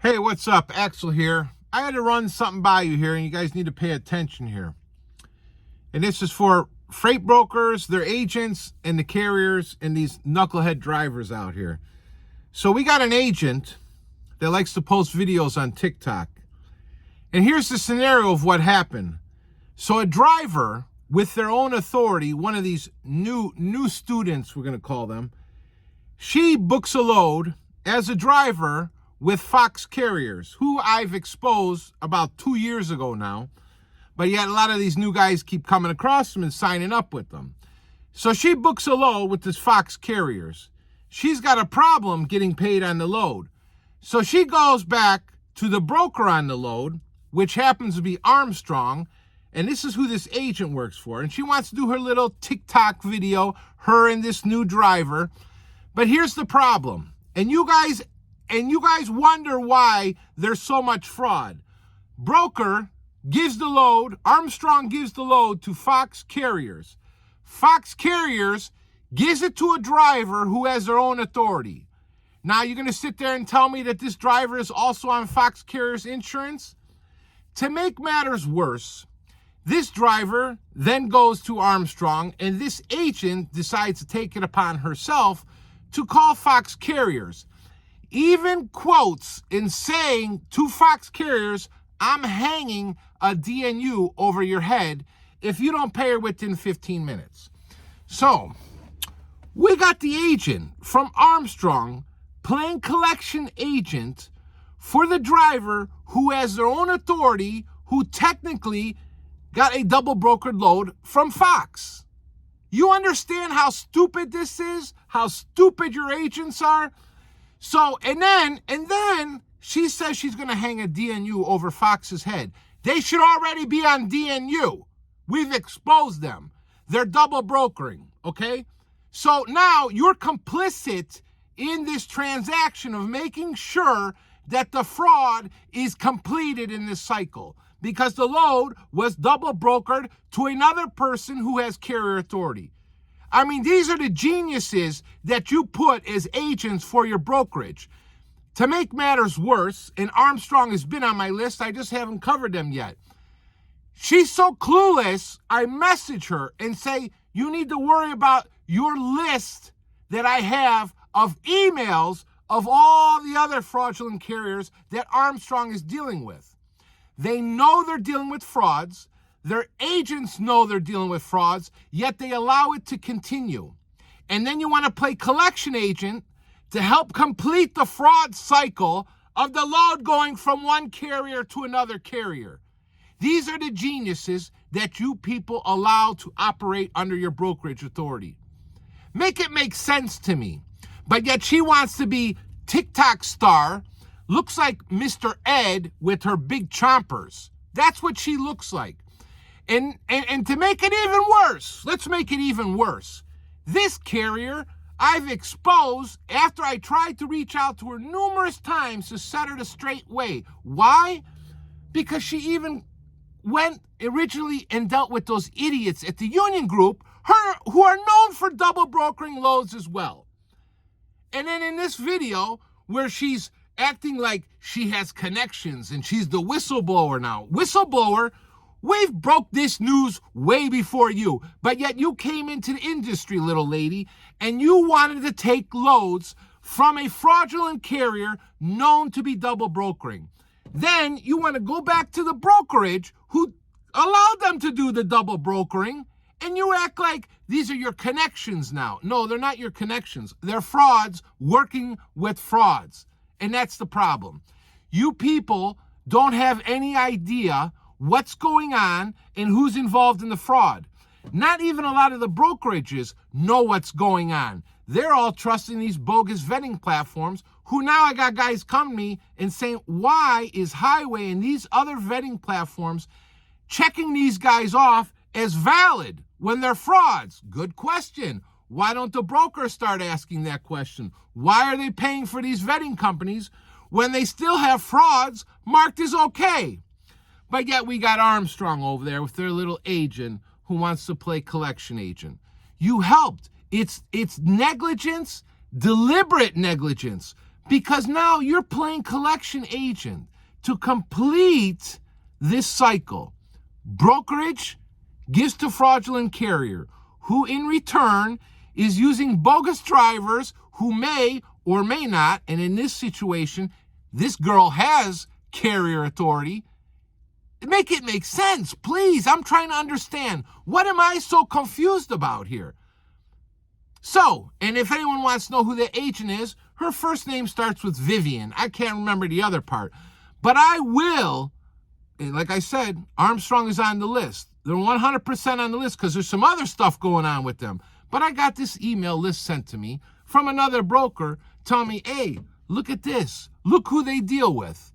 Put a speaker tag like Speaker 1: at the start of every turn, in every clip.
Speaker 1: Hey, what's up? Axel here. I had to run something by you here, and you guys need to pay attention here. And this is for freight brokers, their agents, and the carriers, and these knucklehead drivers out here. So we got an agent that likes to post videos on TikTok. And here's the scenario of what happened. So a driver with their own authority, one of these new students, we're going to call them, she books a load as a driver with Fox carriers, who I've exposed about 2 years ago now. But yet a lot of these new guys keep coming across them and signing up with them. So she books a load with this Fox carriers. She's got a problem getting paid on the load. So she goes back to the broker on the load, which happens to be Armstrong. And this is who this agent works for. And she wants to do her little TikTok video, her and this new driver. But here's the problem. And you guys wonder why there's so much fraud. Broker gives the load, Armstrong gives the load to Fox carriers. Fox carriers gives it to a driver who has their own authority. Now you're going to sit there and tell me that this driver is also on Fox carriers insurance? To make matters worse, this driver then goes to Armstrong, and this agent decides to take it upon herself to call Fox carriers. Even quotes in saying to Fox carriers, I'm hanging a DNU over your head if you don't pay her within 15 minutes. So we got the agent from Armstrong playing collection agent for the driver who has their own authority, who technically got a double brokered load from Fox. You understand how stupid this is? How stupid your agents are? So, and then she says she's going to hang a DNU over Fox's head. They should already be on DNU. We've exposed them. They're double brokering, okay? So now you're complicit in this transaction of making sure that the fraud is completed in this cycle because the load was double brokered to another person who has carrier authority. I mean, these are the geniuses that you put as agents for your brokerage. To make matters worse, and Armstrong has been on my list, I just haven't covered them yet. She's so clueless, I message her and say, you need to worry about your list that I have of emails of all the other fraudulent carriers that Armstrong is dealing with. They know they're dealing with frauds. Their agents know they're dealing with frauds, yet they allow it to continue. And then you want to play collection agent to help complete the fraud cycle of the load going from one carrier to another carrier. These are the geniuses that you people allow to operate under your brokerage authority. Make it make sense to me. But yet she wants to be TikTok star, looks like Mr. Ed with her big chompers. That's what she looks like. And to make it even worse, let's make it even worse. This carrier I've exposed after I tried to reach out to her numerous times to set her the straight way. Why? Because she even went originally and dealt with those idiots at the Union Group, who are known for double brokering loads as well. And then in this video where she's acting like she has connections and she's the whistleblower now. Whistleblower, we've broke this news way before you, but yet you came into the industry, little lady, and you wanted to take loads from a fraudulent carrier known to be double brokering. Then you want to go back to the brokerage who allowed them to do the double brokering, and you act like these are your connections now. No, they're not your connections. They're frauds working with frauds, and that's the problem. You people don't have any idea what's going on and who's involved in the fraud. Not even a lot of the brokerages know what's going on. They're all trusting these bogus vetting platforms who now I got guys come to me and saying, why is Highway and these other vetting platforms checking these guys off as valid when they're frauds? Good question. Why don't the brokers start asking that question? Why are they paying for these vetting companies when they still have frauds marked as okay? But yet we got Armstrong over there with their little agent who wants to play collection agent. You helped. It's negligence, deliberate negligence Because now you're playing collection agent to complete this cycle. Brokerage gives to fraudulent carrier, who in return is using bogus drivers who may or may not, and in this situation, this girl has carrier authority. Make it make sense, please. I'm trying to understand. What am I so confused about here? So, and if anyone wants to know who the agent is, her first name starts with Vivian. I can't remember the other part. But I will, like I said, Armstrong is on the list. They're 100% on the list because there's some other stuff going on with them. But I got this email list sent to me from another broker telling me, hey, look at this. Look who they deal with.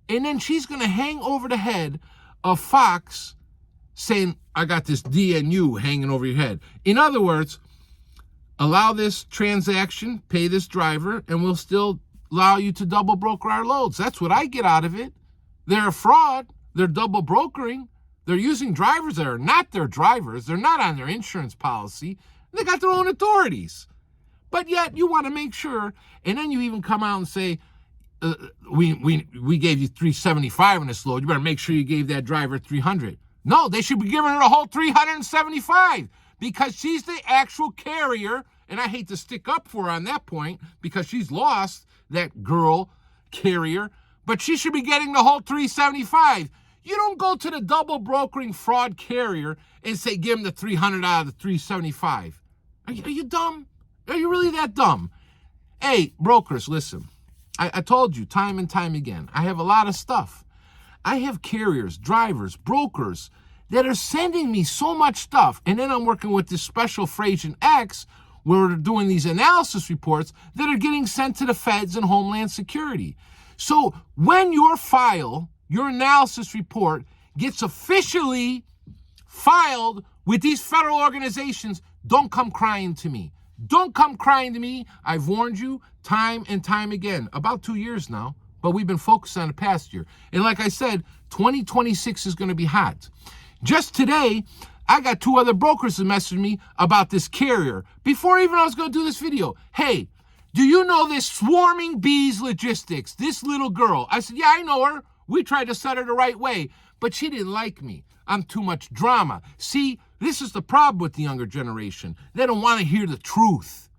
Speaker 1: And then she's going to hang over the head of Fox saying, I got this DNU hanging over your head. In other words, allow this transaction, pay this driver, and we'll still allow you to double broker our loads. That's what I get out of it. They're a fraud. They're double brokering. They're using drivers that are not their drivers. They're not on their insurance policy. They got their own authorities. But yet you want to make sure, and then you even come out and say, we gave you $375 on this load. You better make sure you gave that driver $300. No, they should be giving her the whole $375 because she's the actual carrier. And I hate to stick up for her on that point because she's lost, that girl carrier. But she should be getting the whole $375. You don't go to the double brokering fraud carrier and say, give him the $300 out of the $375. Are you dumb? Are you really that dumb? Hey, brokers, listen. I told you time and time again, I have a lot of stuff. I have carriers, drivers, brokers that are sending me so much stuff. And then I'm working with this special Frasian X where we're doing these analysis reports that are getting sent to the feds and Homeland Security. So when your file, your analysis report gets officially filed with these federal organizations, don't come crying to me. Don't come crying to me. I've warned you time and time again, about 2 years now, but we've been focused on the past year. And like I said, 2026 is going to be hot. Just today, I got 2 other brokers that messaged me about this carrier before even I was going to do this video. Hey, do you know this Swarming Bees Logistics, this little girl? I said, yeah, I know her. We tried to set her the right way, but she didn't like me. I'm too much drama. See, this is the problem with the younger generation. They don't want to hear the truth.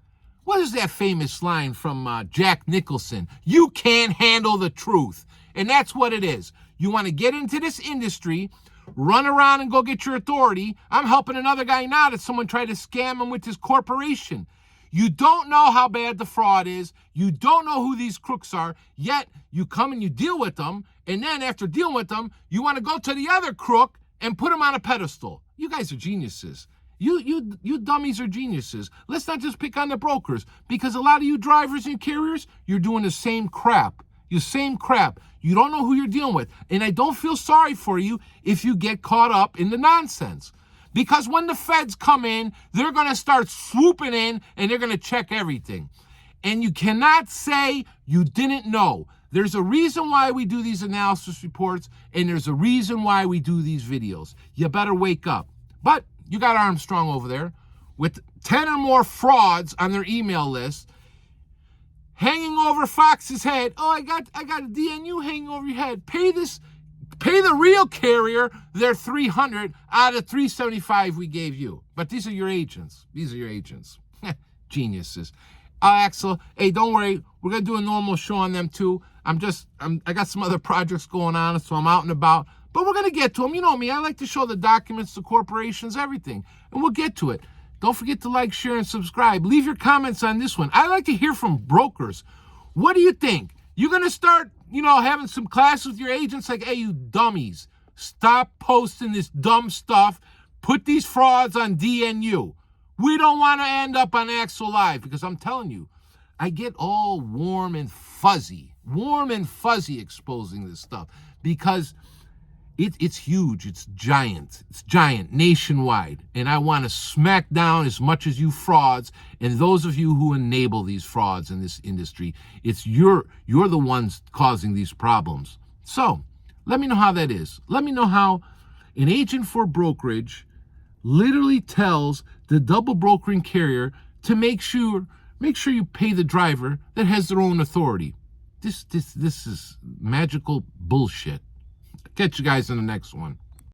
Speaker 1: What is that famous line from Jack Nicholson? You can't handle the truth. And that's what it is. You want to get into this industry, run around and go get your authority. I'm helping another guy now that someone tried to scam him with his corporation. You don't know how bad the fraud is. You don't know who these crooks are. Yet you come and you deal with them. And then after dealing with them, you want to go to the other crook and put him on a pedestal. You guys are geniuses. You dummies are geniuses. Let's not just pick on the brokers, because a lot of you drivers and carriers, you're doing the same crap. You don't know who you're dealing with. And I don't feel sorry for you if you get caught up in the nonsense. Because when the feds come in, they're going to start swooping in and they're going to check everything. And you cannot say you didn't know. There's a reason why we do these analysis reports, and there's a reason why we do these videos. You better wake up. But you got Armstrong over there with 10 or more frauds on their email list, hanging over Fox's head. Oh, I got a DNU hanging over your head. Pay the real carrier their $300 out of $375 we gave you. But these are your agents. Geniuses. Axel, hey, don't worry. We're going to do a normal show on them too. I got some other projects going on, so I'm out and about. But we're going to get to them. You know me. I like to show the documents, the corporations, everything. And we'll get to it. Don't forget to like, share, and subscribe. Leave your comments on this one. I like to hear from brokers. What do you think? You're going to start, having some class with your agents like, hey, you dummies, stop posting this dumb stuff. Put these frauds on DNU. We don't want to end up on Axel Live, because I'm telling you, I get all warm and fuzzy exposing this stuff, because it's huge, it's giant nationwide, and I want to smack down as much as you frauds and those of you who enable these frauds in this industry. It's you're the ones causing these problems. So let me know how that is. Let me know how an agent for brokerage literally tells the double brokering carrier to make sure make sure you pay the driver that has their own authority. This is magical bullshit. Catch you guys in the next one.